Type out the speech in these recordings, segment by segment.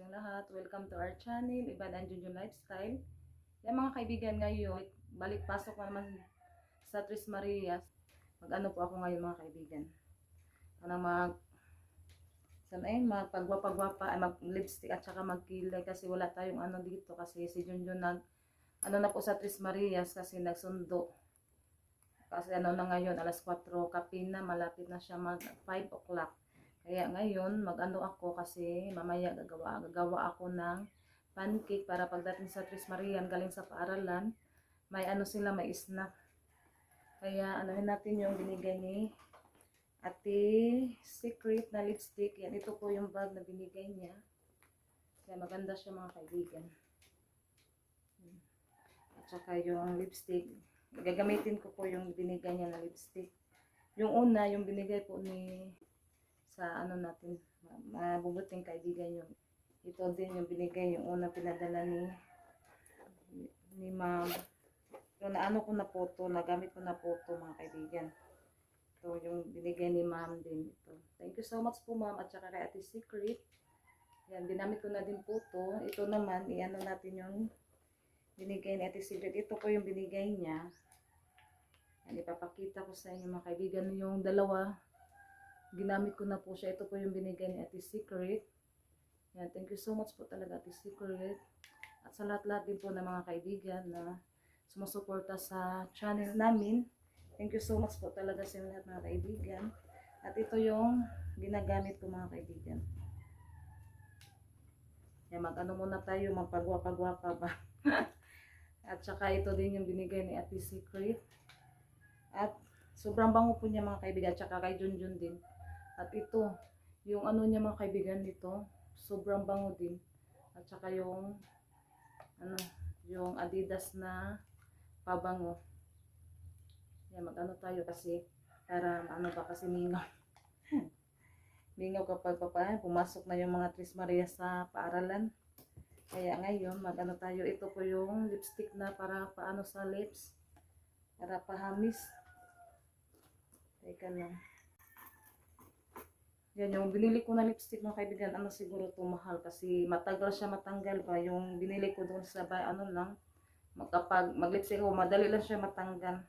sa inyong lahat. Welcome to our channel, Ivan and Junjun Lifestyle. Yan mga kaibigan, ngayon, balik pasok na naman sa Tres Marias. Mag-ano po ako ngayon mga kaibigan. Magpagwapa-gwapa, mag-lipstick at saka magkilay kasi wala tayong ano dito. Kasi si Junjun ano na po sa Tres Marias kasi nagsundo. Kasi ano na ngayon, alas 4, kapin na, malapit na siya mag 5 o'clock. Kaya ngayon, mag-ano ako kasi mamaya gagawa ako ng pancake para pagdating sa Tres Marias galing sa paaralan, may ano sila, may snack. Kaya anuhin natin yung binigay ni Ate Secret na lipstick. Yan, ito po yung bag na binigay niya. Kaya maganda siya mga kaibigan. At saka yung lipstick, gagamitin ko po yung binigay niya na lipstick. Yung una, yung binigay po ni sa ano natin, mabubuting kaibigan yung ito din yung binigay, yung una pinadala ni ma'am. Yung naano ko na photo, nagamit ko na photo mga kaibigan. Ito yung binigay ni ma'am din ito. Thank you so much po ma'am at saka kay Ate Secret. Yan, ginamit ko na din photo. Ito naman, iano natin yung binigay ni Ate Secret. Ito po yung binigay niya. Yan, ipapakita ko sa inyo mga kaibigan yung dalawa. Ginamit ko na po siya. Ito po yung binigay ni Ate Secret. Yan, thank you so much po talaga Ate Secret. At sa lahat-lahat din po ng mga kaibigan na sumusuporta sa channel namin. Thank you so much po talaga sa lahat mga kaibigan. At ito yung ginagamit ko mga kaibigan. Yan, mag-ano muna tayo, magpagwapa-gwapa ba. At saka ito din yung binigay ni Ate Secret. At sobrang bango po niya mga kaibigan. At saka kay Junjun din. At ito, yung ano niya mga kaibigan dito, sobrang bango din. At saka yung yung Adidas na pabango. Yan, mag-ano tayo kasi para ano ba kasi mingaw. Mingaw kapag pumasok na yung mga Tres Marias sa paaralan. Kaya ngayon, mag-ano tayo. Ito po yung lipstick na para paano sa lips. Para pahamis. Teka lang. Yan, yung binili ko na lipstick mga kaibigan, ano siguro ito mahal kasi matagal siya matanggal ba. Yung binili ko doon sa ano lang, kapag mag-lipstick ko, madali lang siya matanggal.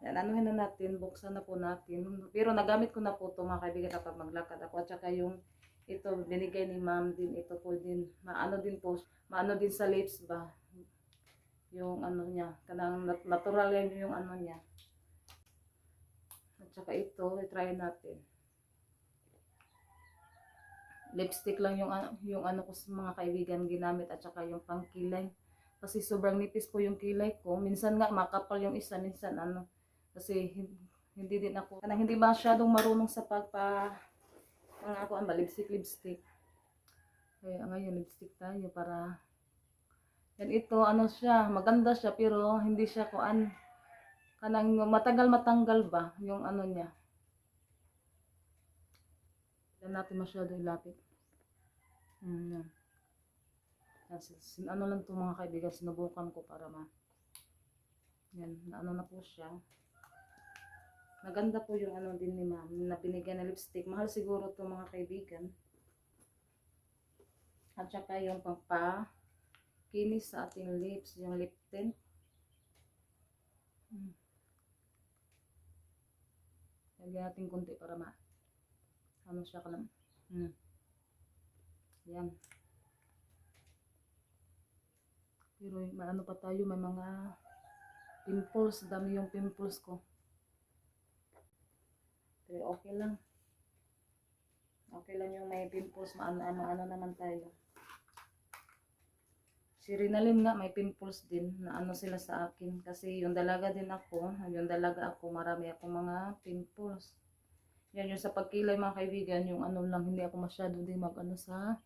Yan, anuhin na natin, buksan na po natin. Pero nagamit ko na po ito mga kaibigan kapag maglakad ako. At saka yung ito, binigay ni ma'am din, ito po din, maano din po, maano din sa lips ba. Yung ano niya, kanang natural yan yung ano niya. At saka ito, i-try natin. Lipstick lang yung ano ko sa mga kaibigan ginamit at saka yung pangkilay. Kasi sobrang nipis po yung kilay ko. Minsan nga makapal yung isa, minsan ano. Kasi hindi din ako, hindi masyadong marunong sa mga ako lipstick. Kaya ngayon lipstick tayo para yan ito ano siya, maganda siya pero hindi siya kanang matagal ba yung ano niya. Hindi natin masyado ilapit. Yan. Ano lang ito mga kaibigan, sinubukan ko para yan, ano na po siya. Maganda po yung ano din ni ma'am na binigyan na lipstick. Mahal siguro ito mga kaibigan. At saka yung pangpakinis sa ating lips, yung lip tint. Lagyan natin konti para ano siya ka lang. Yan. Pero ano pa tayo, may mga pimples, dami yung pimples ko. Pero okay lang. Okay lang yung may pimples, ano naman tayo. Si Rinalyn nga may pimples din na ano sila sa akin. Kasi yung dalaga ako, marami akong mga pimples. Yan yung sa pagkilay mga kaibigan, yung ano lang, hindi ako masyado din mag-ano sa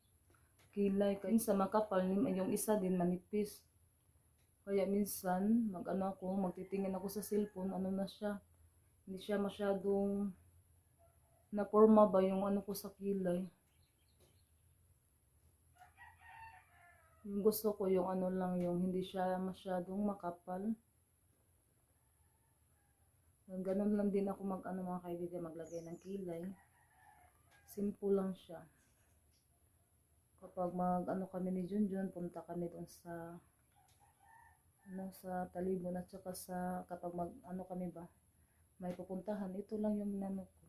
kilay. Kaya minsan makapal, yung isa din manipis. Kaya minsan, magtitingin ako sa cellphone, ano na siya. Hindi siya masyadong na-forma ba yung ano ko sa kilay. Yung gusto ko yung ano lang, yung hindi siya masyadong makapal. Ganun lang din ako mga kaibigan, maglagay ng kilay. Simple lang siya. Kapag mag-ano kami ni Junjun, punta kami doon sa sa Talibon at saka sa kapag mag-ano kami ba, may pupuntahan. Ito lang yung nano ko.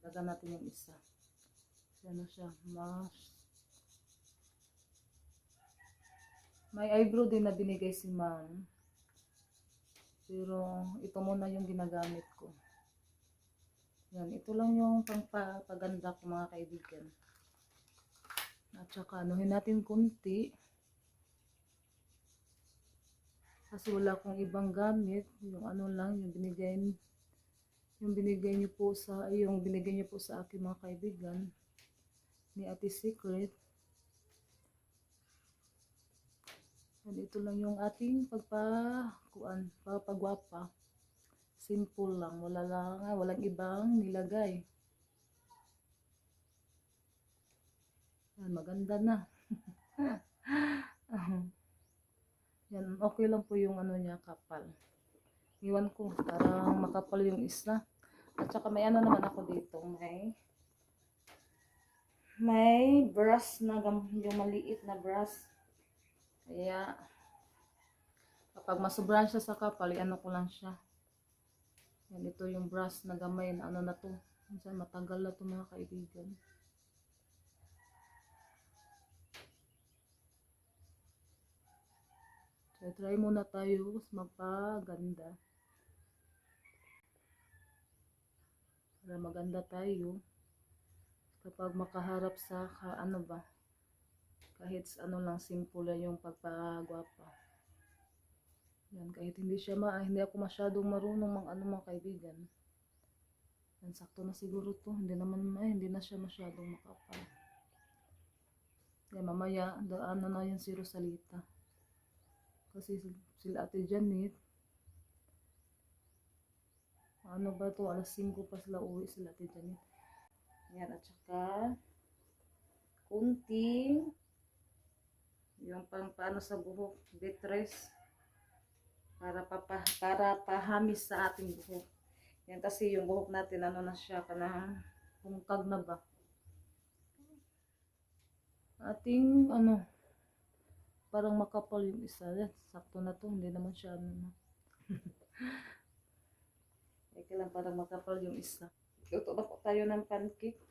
Dagan natin yung isa. So, ano siya, may eyebrow din na binigay si ma'am. Pero ito muna yung ginagamit ko. Yan, ito lang yung pagpaganda ko mga kaibigan. At saka anuhin natin kunti. Kasi wala akong ibang gamit. Yung ano lang, yung binigay niyo po sa akin mga kaibigan ni Ate Secret. And ito lang yung ating papagwapa. Simple lang, walang ibang nilagay. Yan, maganda na. Yan, okay lang po yung ano niya, kapal. Iwan ko, parang makapal yung isa. At saka may ano naman ako dito, may brush na, yung maliit na brush. Kaya, kapag masobrahan siya sa kapal, ano ko lang siya. Yan, ito yung brush na gamay na ano na to. Matagal na to mga kaibigan. So, try muna tayo magpaganda. Para maganda tayo. Kapag makaharap sa ano ba, kahit ano lang simple lang yung pagpagwapa. Yan, kahit hindi ako masyadong marunong mga kaibigan. Yan, sakto na siguro to. Hindi na siya masyadong makapal. Yan, mamaya, ano na yun si Rosalita. Kasi sila Ate Janet, ano ba to, alas 5 pa sila uwi sila Ate Janet. Yan, at saka, kunting, yung paano sa buhok, betres. Para pahamis sa ating buhok. Yan kasi yung buhok natin, ano na siya, kanang pungkag na ba. Ating, parang makapal yung isa. Sakto na to, hindi naman siya, Kailan parang makapal yung isa. Luto na po tayo ng pancake.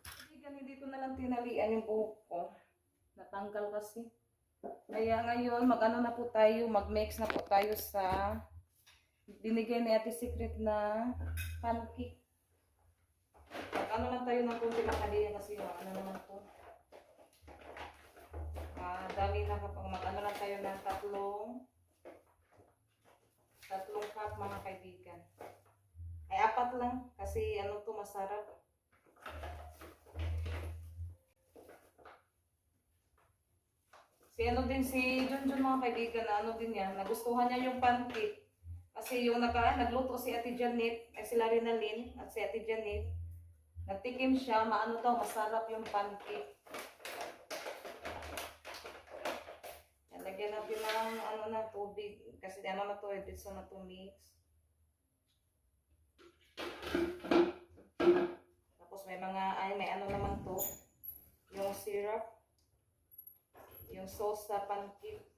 Hindi ko na lang tinalian yung buhok ko. Natanggal kasi. Kaya ngayon, mag-ano na po tayo, mag-mix na po tayo sa binigay ni Ate Secret na pancake. Mag-ano lang tayo ng kunti ng kaliya kasi ano naman po. Dami na kapag mag-ano lang tayo ng tatlong cup mga kaibigan. Ay, 4 lang kasi ano to masarap. Si Junjun mga kaibigan na ano din yan, nagustuhan niya yung pancake. Kasi yung nagluto si Ate Janet, ay sila Rinalyn at si Ate Janet, nagtikim siya, maano daw, masarap yung pancake. Yan, lagyan natin ng tubig, kasi ano na to, so na to mix. Tapos may ano naman to, yung syrup. Yung sauce sa pancake.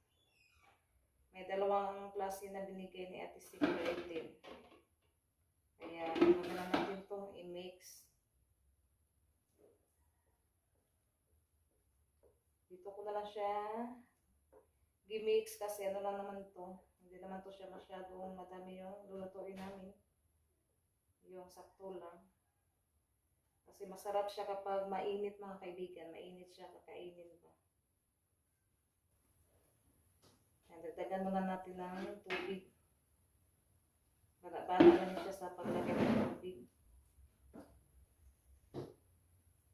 May 2 klase na binigay ni Ate Secret din. Kaya ano na natin ito i-mix. Dito ko na lang siya gi-mix kasi ano lang naman to. Hindi naman to siya masyadong madami yung lulutuin namin. Yung sakto lang. Kasi masarap siya kapag mainit mga kaibigan. Mainit siya kakainin ba. Dagdagan muna natin ng tubig. Bala lang siya sa paglagay ng tubig.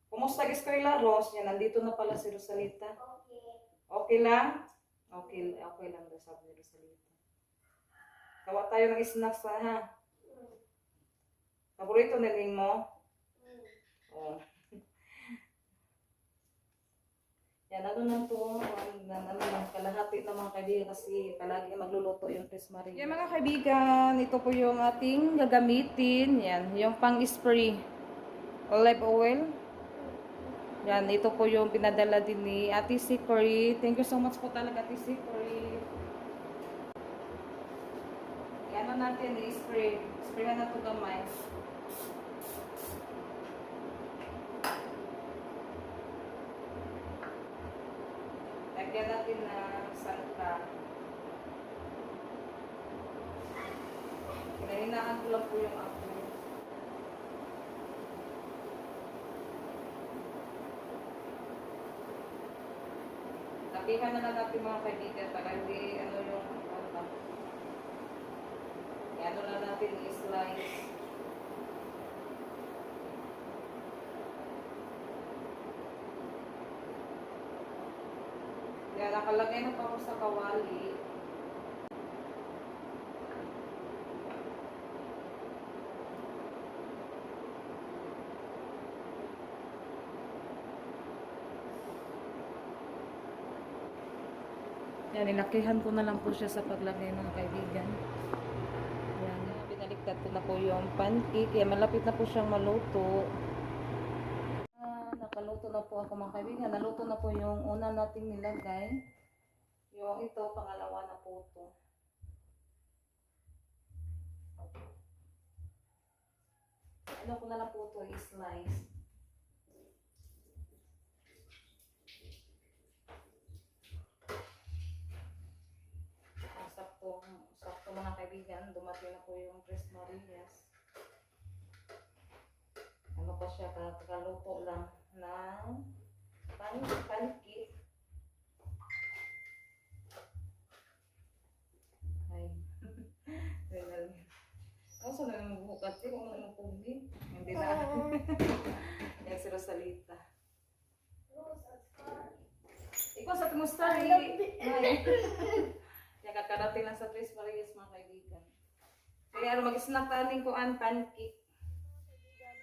Kumusta Eskwela, Rose? Yan, nandito na pala si Rosalita. Okay. Okay lang? Okay lang daw sabi ni Rosalita. Gawa tayo ng snacks ha. Paborito na rin mo? Oh. Yan, ano lang to, kalahati na mga kaibigan kasi palagi magluluto yung Tres Maria. Yan mga kaibigan, ito po yung ating gagamitin. Yan, yung pang-spray. Olive oil. Yan, ito po yung pinadala din ni Ate Secret. Thank you so much po talaga, Ate Secret. Yan na natin, i-spray. Spray na ito gamay. Lagyan natin ng sangka. Hinahinaan ko lang po yung ako. Tapihan na lang natin mga kaibigan para hindi ano yung ano. Ano lang natin i-slice. Yan, nakalagay na pa ako sa kawali. Yan, inakihan ko na lang po siya sa paglagay mga kaibigan. Yan, binaliktad ko na po yung pancake. Yan, malapit na po siyang maluto. Nakaluto na po ako mga kaibigan. Naluto na po yung una nating nilagay. Yung ito, pangalawa na po ito. Ano ko na lang po ito, i-slice. Sakto mga kaibigan, dumating na po yung Tres Marias. Ano pa siya, kakaluto lang ng pancake. Ay. Kaso na yung buhukat siya, kung ano pugli. Hindi na. Yan si Rosalita. Ikaw sa Timustari. Yan, kakarating lang sa Tres Marias mga kaibigan. Kaya mag-snack tanin ko ang pancake. Yan,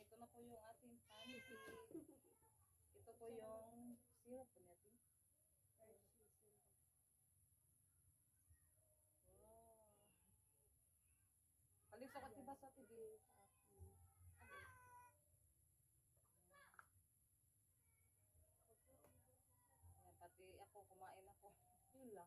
ito na po yung ating pancake. Ito po yung syrup po natin. Balik sa katiba sa tibi. Pati ako kumain ako. Yun lang.